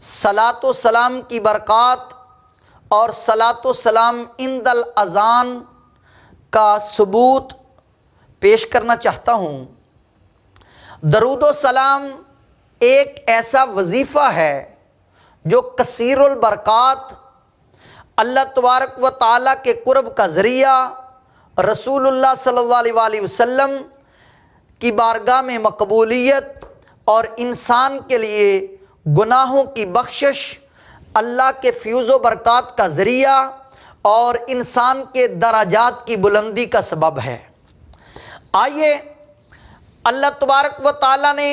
صلاۃ و سلام کی برکات اور صلاۃ و سلام عند الاذان کا ثبوت پیش کرنا چاہتا ہوں۔ درود و سلام ایک ایسا وظیفہ ہے جو کثیر البرکات، اللہ تبارک و تعالیٰ کے قرب کا ذریعہ، رسول اللہ صلی اللہ علیہ وآلہ وسلم کی بارگاہ میں مقبولیت اور انسان کے لیے گناہوں کی بخشش، اللہ کے فیوز و برکات کا ذریعہ اور انسان کے درجات کی بلندی کا سبب ہے۔ آئیے اللہ تبارک و تعالیٰ نے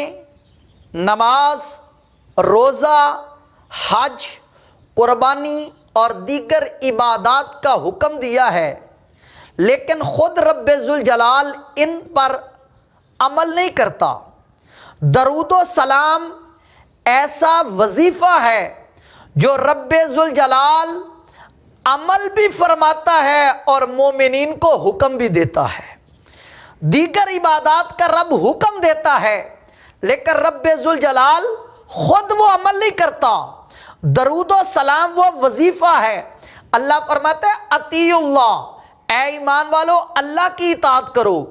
نماز، روزہ، حج، قربانی اور دیگر عبادات کا حکم دیا ہے، لیکن خود رب ذوالجلال ان پر عمل نہیں کرتا۔ درود و سلام ایسا وظیفہ ہے جو رب ذوالجلال عمل بھی فرماتا ہے اور مومنین کو حکم بھی دیتا ہے۔ دیگر عبادات کا رب حکم دیتا ہے، لیکن رب ذوالجلال خود وہ عمل نہیں کرتا۔ درود و سلام وہ وظیفہ ہے۔ اللہ فرماتا ہے اطیعوا اللہ، اے ایمان والو اللہ کی اطاعت کرو۔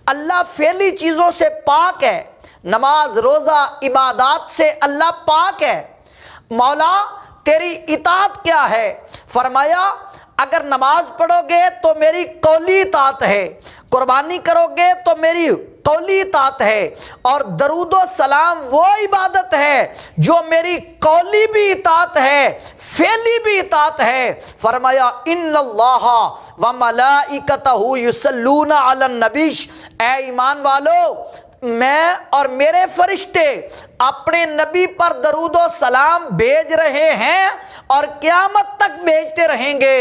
اللہ فعلی چیزوں سے پاک ہے، نماز، روزہ، عبادات سے اللہ پاک ہے۔ مولا تیری اطاعت کیا ہے؟ فرمایا اگر نماز پڑھو گے تو میری قولی اطاعت ہے، قربانی کرو گے تو میری قولی اطاعت ہے، اور درود و سلام وہ عبادت ہے جو میری قولی بھی اطاعت ہے، فعلی بھی اطاعت ہے۔ فرمایا ان اللہ و ملائکتہ یصلون علی النبی، اے ایمان والو میں اور میرے فرشتے اپنے نبی پر درود و سلام بھیج رہے ہیں اور قیامت تک بھیجتے رہیں گے،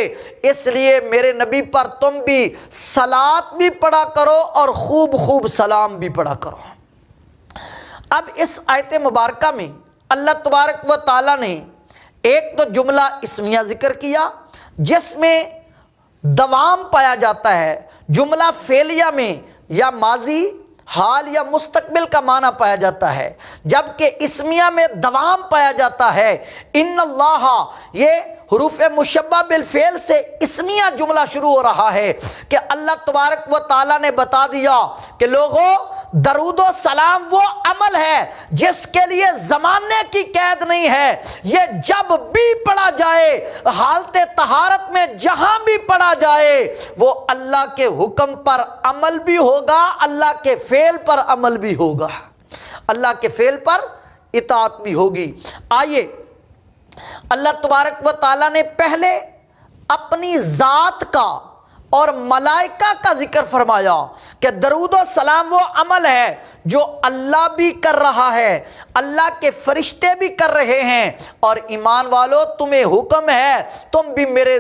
اس لیے میرے نبی پر تم بھی صلات بھی پڑھا کرو اور خوب خوب سلام بھی پڑھا کرو۔ اب اس آیت مبارکہ میں اللہ تبارک و تعالیٰ نے ایک تو جملہ اسمیہ ذکر کیا جس میں دوام پایا جاتا ہے، جملہ فعلیہ میں یا ماضی، حال یا مستقبل کا معنی پایا جاتا ہے، جبکہ اسمیہ میں دوام پایا جاتا ہے۔ ان اللہ، یہ حروف مشبہ بالفعل سے اسمیہ جملہ شروع ہو رہا ہے کہ اللہ تبارک و تعالیٰ نے بتا دیا کہ لوگوں درود و سلام وہ عمل ہے جس کے لیے زمانے کی قید نہیں ہے، یہ جب بھی پڑھا جائے، حالت طہارت میں جہاں بھی پڑھا جائے، وہ اللہ کے حکم پر عمل بھی ہوگا، اللہ کے فعل پر عمل بھی ہوگا، اللہ کے فعل پر اطاعت بھی ہوگی۔ آئیے اللہ تبارک و تعالیٰ نے پہلے اپنی ذات کا اور ملائکہ کا ذکر فرمایا کہ درود و سلام وہ عمل ہے جو اللہ بھی کر رہا ہے، اللہ کے فرشتے بھی کر رہے ہیں، اور ایمان والو تمہیں حکم ہے تم بھی میرے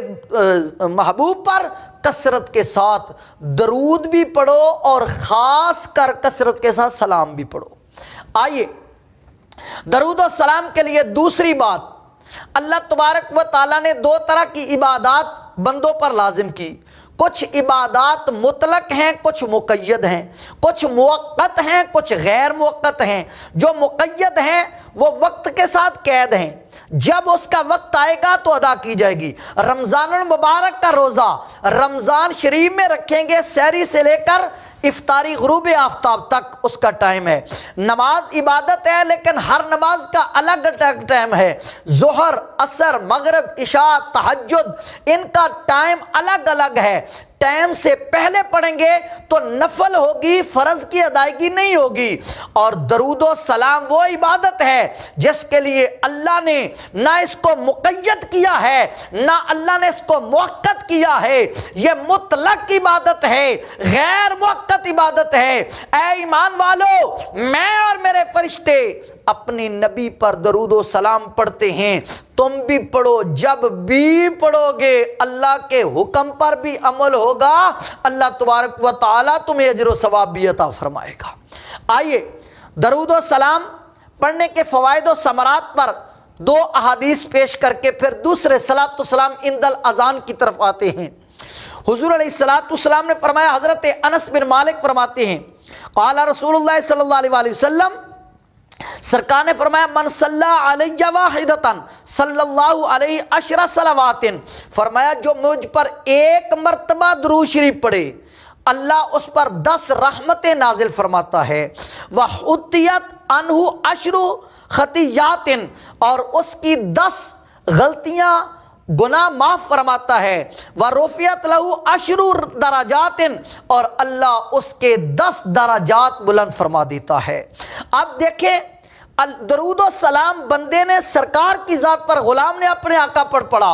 محبوب پر کثرت کے ساتھ درود بھی پڑھو اور خاص کر کثرت کے ساتھ سلام بھی پڑھو۔ آئیے درود و سلام کے لیے دوسری بات، اللہ تبارک و تعالیٰ نے دو طرح کی عبادات بندوں پر لازم کی۔ کچھ عبادات مطلق ہیں، کچھ مقید ہیں، کچھ موقت ہیں، کچھ غیر موقت ہیں۔ جو مقید ہیں وہ وقت کے ساتھ قید ہیں، جب اس کا وقت آئے گا تو ادا کی جائے گی۔ رمضان المبارک کا روزہ رمضان شریف میں رکھیں گے، سحری سے لے کر افطاری غروب آفتاب تک اس کا ٹائم ہے۔ نماز عبادت ہے لیکن ہر نماز کا الگ ٹائم ہے، ظہر، عصر، مغرب، عشاء، تہجد، ان کا ٹائم الگ الگ ہے۔ ٹائم سے پہلے پڑھیں گے تو نفل ہوگی، فرض کی ادائیگی نہیں ہوگی۔ اور درود و سلام وہ عبادت ہے جس کے لیے اللہ نے نہ اس کو مقید کیا ہے نہ اللہ نے اس کو موقت کیا ہے، یہ مطلق عبادت ہے، غیر موقت عبادت ہے۔ اے ایمان والو میں اور میرے فرشتے اپنی نبی پر درود و سلام پڑھتے ہیں، تم بھی پڑھو، جب بھی پڑھو گے اللہ کے حکم پر بھی عمل ہوگا، اللہ تبارک و تعالیٰ تمہیں اجر و ثواب بھی عطا فرمائے گا۔ آئیے درود و سلام پڑھنے کے فوائد و ثمرات پر دو احادیث پیش کر کے پھر دوسرے صلاۃ و سلام عند الاذان کی طرف آتے ہیں۔ حضور علیہ الصلوۃ والسلام نے فرمایا، حضرت انس بن مالک فرماتے ہیں قال رسول اللہ صلی اللہ علیہ وآلہ وسلم سرکار نے فرمایا من صلی علیہ واحدتن صلی اللہ علیہ عشر صلوات، فرمایا جو مجھ پر ایک مرتبہ درود شریف پڑھے اللہ اس پر 10 رحمتیں نازل فرماتا ہے، وحطیت عنہ عشر خطیات، اور اس کی 10 غلطیاں گناہ معاف فرماتا ہے، وَرُفِعَتْ لَهُ عَشْرُ دَرَجَاتٍ، اور اللہ اس کے 10 درجات بلند فرما دیتا ہے۔ اب دیکھیں درود و سلام بندے نے سرکار کی ذات پر، غلام نے اپنے آقا پر پڑھا،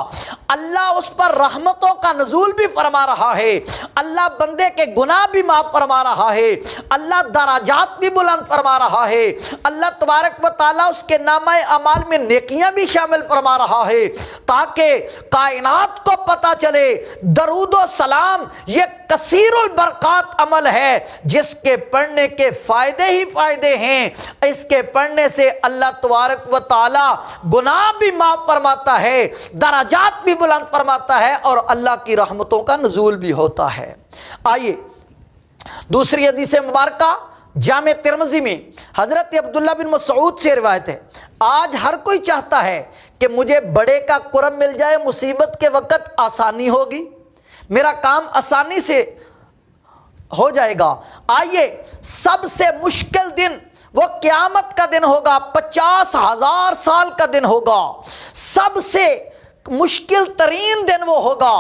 اللہ اس پر رحمتوں کا نزول بھی فرما رہا ہے، اللہ بندے کے گناہ بھی معاف فرما رہا ہے، اللہ درجات بھی بلند فرما رہا ہے، اللہ تبارک و تعالیٰ اس کے نامہ اعمال میں نیکیاں بھی شامل فرما رہا ہے، تاکہ کائنات کو پتہ چلے درود و سلام یہ کثیر البرکات عمل ہے جس کے پڑھنے کے فائدے ہی فائدے ہیں۔ اس کے پڑھنے سے اللہ تبارک و تعالی گناہ بھی معاف فرماتا ہے، درجات بھی بلند فرماتا ہے، اور اللہ کی رحمتوں کا نزول بھی ہوتا ہے۔ آئیے دوسری حدیث مبارکہ جامع ترمذی میں حضرت عبداللہ بن مسعود سے روایت ہے، آج ہر کوئی چاہتا ہے کہ مجھے بڑے کا قرب مل جائے، مصیبت کے وقت آسانی ہوگی، میرا کام آسانی سے ہو جائے گا۔ آئیے سب سے مشکل دن وہ قیامت کا دن ہوگا، 50,000 سال کا دن ہوگا، سب سے مشکل ترین دن وہ ہوگا،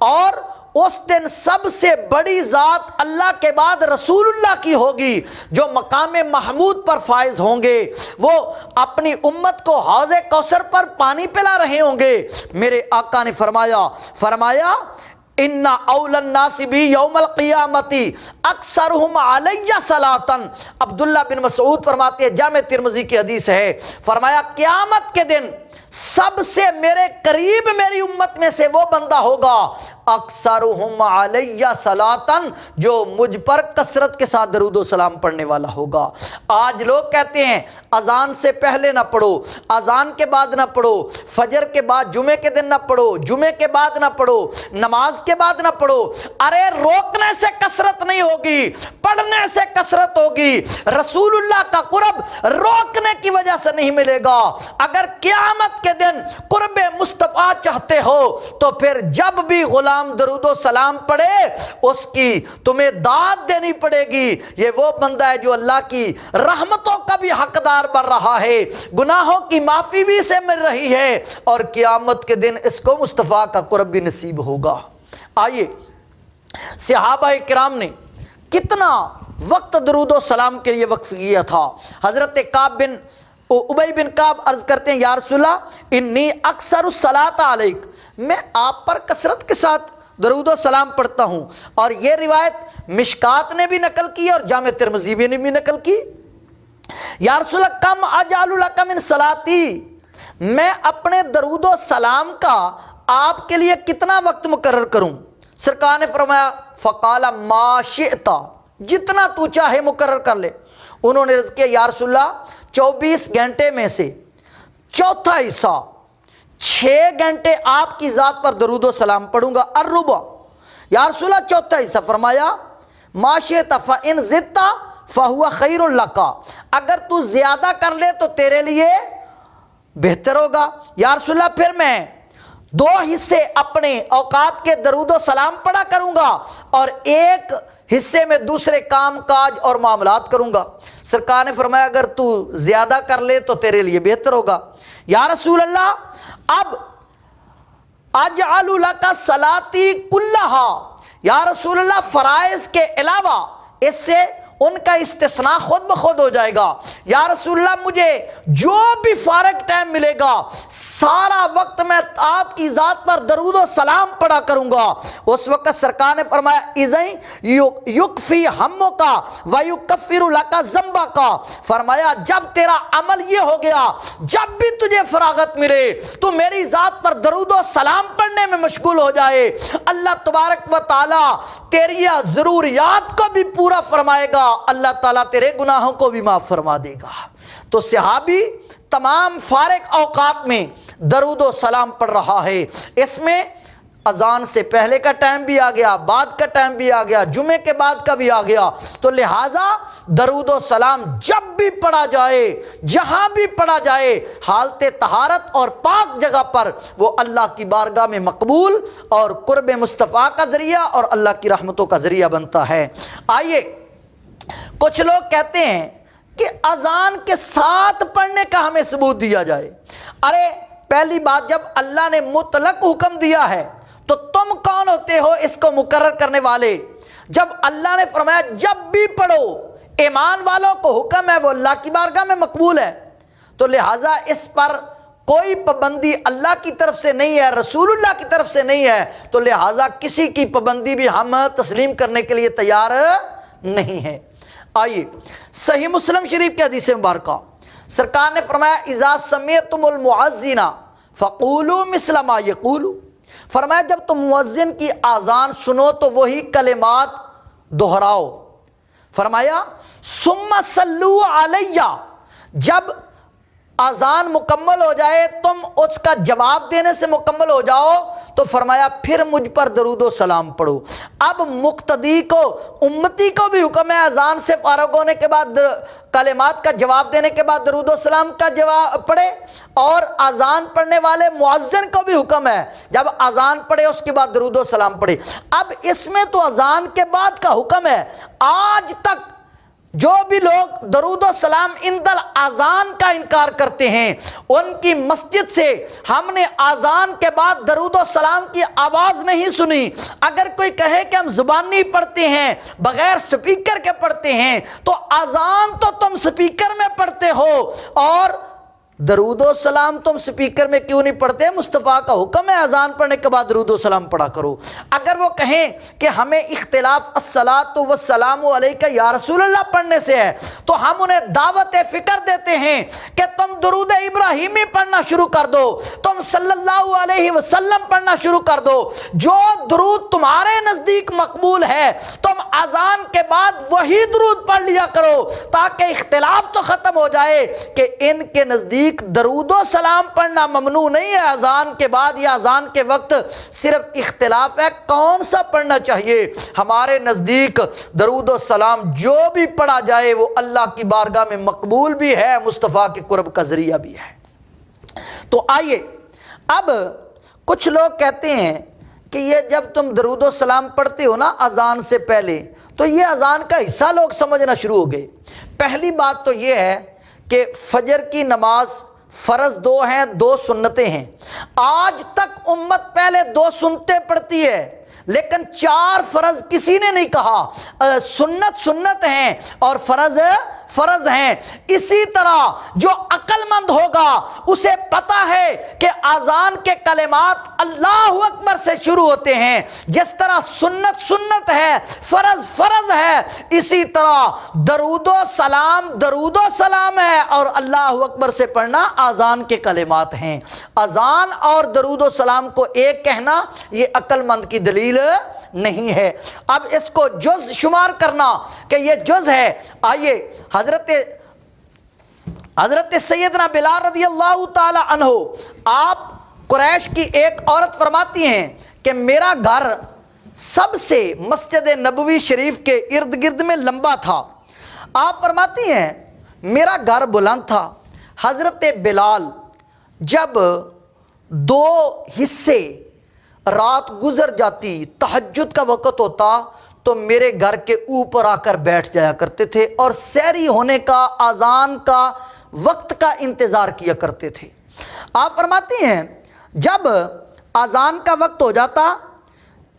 اور اس دن سب سے بڑی ذات اللہ کے بعد رسول اللہ کی ہوگی جو مقام محمود پر فائز ہوں گے، وہ اپنی امت کو حوض کوثر پر پانی پلا رہے ہوں گے۔ میرے آقا نے فرمایا ان اول الناس بی یوم القیامت اکثرہم علی صلاۃ، عبداللہ بن مسعود فرماتے ہیں، جامع ترمذی کی حدیث ہے، فرمایا قیامت کے دن سب سے میرے قریب میری امت میں سے وہ بندہ ہوگا اکثرہم علی صلاۃ، جو مجھ پر کثرت کے ساتھ درود و سلام پڑھنے والا ہوگا۔ آج لوگ کہتے ہیں اذان سے پہلے نہ پڑھو، اذان کے بعد نہ پڑھو، فجر کے بعد جمعے کے دن نہ پڑھو، جمعے کے بعد نہ پڑھو، نماز کے بعد نہ پڑھو۔ ارے روکنے سے کثرت نہیں ہوگی، پڑھنے سے کثرت ہوگی۔ رسول اللہ کا قرب روکنے کی وجہ سے نہیں ملے گا۔ اگر قیامت کے دن قرب مصطفیٰ چاہتے ہو تو پھر جب بھی غلام درود و سلام پڑھے اس کی تمہیں داد دینی پڑے گی۔ یہ وہ بندہ ہے جو اللہ کی رحمتوں کا بھی حقدار بن رہا ہے، گناہوں کی معافی بھی اسے مل رہی ہے، اور قیامت کے دن اس کو مصطفیٰ کا قرب بھی نصیب ہوگا۔ آئیے صحابہ کرام نے کتنا وقت درود و سلام کے لیے وقف کیا تھا۔ حضرت ابی بن کعب عرض کرتے ہیں، یا رسول اللہ انی اکثر الصلاۃ علیک، میں آپ پر کثرت کے ساتھ درود و سلام پڑھتا ہوں، اور یہ روایت مشکات نے بھی نقل کی اور جامع ترمذی نے بھی نقل کی۔ یا رسول اللہ کم اجعل لک من صلاتی، میں اپنے درود و سلام کا آپ کے لیے کتنا وقت مقرر کروں؟ سرکار نے فرمایا فقال ما شئت، جتنا تو چاہے مقرر کر لے۔ انہوں نے عرض کیا یا رسول اللہ 24 گھنٹے میں سے چوتھا حصہ 6 گھنٹے آپ کی ذات پر درود و سلام پڑھوں گا، الربع۔ یا رسول اللہ چوتھا حصہ، فرمایا ما شئت فإن زدت فهو خیر لک، اگر تو زیادہ کر لے تو تیرے لیے بہتر ہوگا۔ یا رسول اللہ پھر میں 2 حصے اپنے اوقات کے درود و سلام پڑھا کروں گا اور 1 حصے میں دوسرے کام کاج اور معاملات کروں گا۔ سرکار نے فرمایا اگر تو زیادہ کر لے تو تیرے لیے بہتر ہوگا۔ یا رسول اللہ اب اجعل لک صلاتی کلہا، یا رسول اللہ فرائض کے علاوہ اس سے ان کا استثناء خود بخود ہو جائے گا۔ یا رسول اللہ مجھے جو بھی فارغ ٹائم ملے گا سارا وقت میں آپ کی ذات پر درود و سلام پڑھا کروں گا۔ اس وقت سرکار نے فرمایا اذن یکفی ہمک ویکفر لک ذنبک، فرمایا جب تیرا عمل یہ ہو گیا، جب بھی تجھے فراغت ملے تو میری ذات پر درود و سلام پڑھنے میں مشغول ہو جائے، اللہ تبارک و تعالی تیری ضروریات کو بھی پورا فرمائے گا، اللہ تعالیٰ تیرے گناہوں کو بھی معاف فرما دے گا۔ تو صحابی تمام فارغ اوقات میں درود و سلام پڑھ رہا ہے۔ اس میں اذان سے پہلے کا ٹائم بھی آ گیا، بعد کا ٹائم بھی آ گیا، جمعے کے بعد کا بھی آ گیا، تو لہٰذا درود و سلام جب بھی پڑھا جائے، جہاں بھی پڑھا جائے، حالت طہارت اور پاک جگہ پر، وہ اللہ کی بارگاہ میں مقبول اور قرب مصطفیٰ کا ذریعہ اور اللہ کی رحمتوں کا ذریعہ بنتا ہے۔ آئیے، کچھ لوگ کہتے ہیں کہ اذان کے ساتھ پڑھنے کا ہمیں ثبوت دیا جائے۔ ارے پہلی بات، جب اللہ نے مطلق حکم دیا ہے تو تم کون ہوتے ہو اس کو مقرر کرنے والے؟ جب اللہ نے فرمایا جب بھی پڑھو، ایمان والوں کو حکم ہے، وہ اللہ کی بارگاہ میں مقبول ہے، تو لہٰذا اس پر کوئی پابندی اللہ کی طرف سے نہیں ہے، رسول اللہ کی طرف سے نہیں ہے، تو لہٰذا کسی کی پابندی بھی ہم تسلیم کرنے کے لیے تیار نہیں ہے۔ آئیے، صحیح مسلم شریف کی حدیث مبارکہ، سرکار نے فرمایا اذا سمعتم المؤذن فقولوا مثل ما یقول، فرمایا جب تم مؤذن کی اذان سنو تو وہی کلمات دہراؤ۔ فرمایا ثم صلوا علی، جب اذان مکمل ہو جائے، تم اس کا جواب دینے سے مکمل ہو جاؤ، تو فرمایا پھر مجھ پر درود و سلام پڑھو۔ اب مقتدی کو، امتی کو بھی حکم ہے اذان سے فارغ ہونے کے بعد کلمات کا جواب دینے کے بعد درود و سلام کا جواب پڑھے، اور اذان پڑھنے والے مؤذن کو بھی حکم ہے جب اذان پڑھے اس کے بعد درود و سلام پڑھے۔ اب اس میں تو اذان کے بعد کا حکم ہے۔ آج تک جو بھی لوگ درود و سلام عند الاذان کا انکار کرتے ہیں، ان کی مسجد سے ہم نے اذان کے بعد درود و سلام کی آواز نہیں سنی۔ اگر کوئی کہے کہ ہم زبانی پڑھتے ہیں، بغیر سپیکر کے پڑھتے ہیں، تو اذان تو تم سپیکر میں پڑھتے ہو، اور درود و سلام تم سپیکر میں کیوں نہیں پڑھتے؟ مصطفیٰ کا حکم ہے اذان پڑھنے کے بعد درود و سلام پڑھا کرو۔ اگر وہ کہیں کہ ہمیں اختلاف الصلاۃ والسلام علیک یا رسول اللہ پڑھنے سے ہے، تو ہم انہیں دعوت فکر دیتے ہیں کہ تم درود ابراہیمی پڑھنا شروع کر دو، تم صلی اللہ علیہ وسلم پڑھنا شروع کر دو۔ جو درود تمہارے نزدیک مقبول ہے، تم اذان کے بعد وہی درود پڑھ لیا کرو، تاکہ اختلاف تو ختم ہو جائے کہ ان کے نزدیک درود و سلام پڑھنا ممنوع نہیں ہے اذان کے بعد یا اذان کے وقت، صرف اختلاف ہے کون سا پڑھنا چاہیے۔ ہمارے نزدیک درود و سلام جو بھی پڑھا جائے وہ اللہ کی بارگاہ میں مقبول بھی ہے، مصطفیٰ کے قرب کا ذریعہ بھی ہے۔ تو آئیے، اب کچھ لوگ کہتے ہیں کہ یہ جب تم درود و سلام پڑھتے ہو نا اذان سے پہلے، تو یہ اذان کا حصہ لوگ سمجھنا شروع ہو گئے۔ پہلی بات تو یہ ہے کہ فجر کی نماز فرض 2 ہیں، 2 سنتیں ہیں۔ آج تک امت پہلے 2 سنتیں پڑھتی ہے، لیکن 4 فرض کسی نے نہیں کہا۔ سنت سنت ہیں اور فرض فرض ہیں۔ اسی طرح جو عقل مند ہوگا اسے پتہ ہے کہ اذان کے کلمات اللہ اکبر سے شروع ہوتے ہیں، جس طرح سنت سنت ہے، فرض فرض ہے، اسی طرح درود و سلام ہے، اور اللہ اکبر سے پڑھنا اذان کے کلمات ہیں۔ اذان اور درود و سلام کو ایک کہنا یہ عقل مند کی دلیل نہیں ہے۔ اب اس کو جز شمار کرنا کہ یہ جز ہے، آئیے حضرت سیدنا بلال رضی اللہ تعالی عنہ، آپ قریش کی ایک عورت فرماتی ہیں کہ میرا گھر سب سے مسجد نبوی شریف کے ارد گرد میں لمبا تھا۔ آپ فرماتی ہیں میرا گھر بلند تھا۔ حضرت بلال جب 2 حصے رات گزر جاتی، تہجد کا وقت ہوتا، تو میرے گھر کے اوپر آ کر بیٹھ جایا کرتے تھے اور سحری ہونے کا، اذان کا وقت کا انتظار کیا کرتے تھے۔ آپ فرماتی ہیں جب اذان کا وقت ہو جاتا،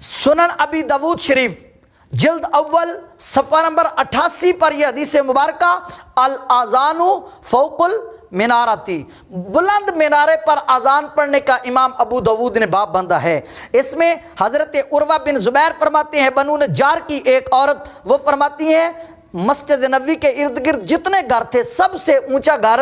سنن ابی داؤد شریف جلد اول صفحہ نمبر 88 پر یہ حدیث مبارکہ، الاذان فوق المنارتی، بلند مینارے پر اذان پڑھنے کا امام ابو داؤد نے باب باندھا ہے۔ اس میں حضرت عروہ بن زبیر فرماتے ہیں، بنو نجار کی ایک عورت، وہ فرماتی ہیں مسجد نبوی کے ارد گرد جتنے گھر تھے سب سے اونچا گھر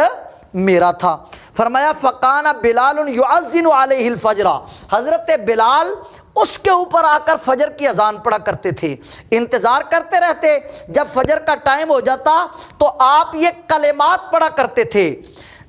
میرا تھا۔ فرمایا فقان بلال یعذن علیہ الفجر، حضرت بلال اس کے اوپر آ کر فجر کی اذان پڑھا کرتے تھے، انتظار کرتے رہتے، جب فجر کا ٹائم ہو جاتا تو آپ یہ کلمات پڑھا کرتے تھے،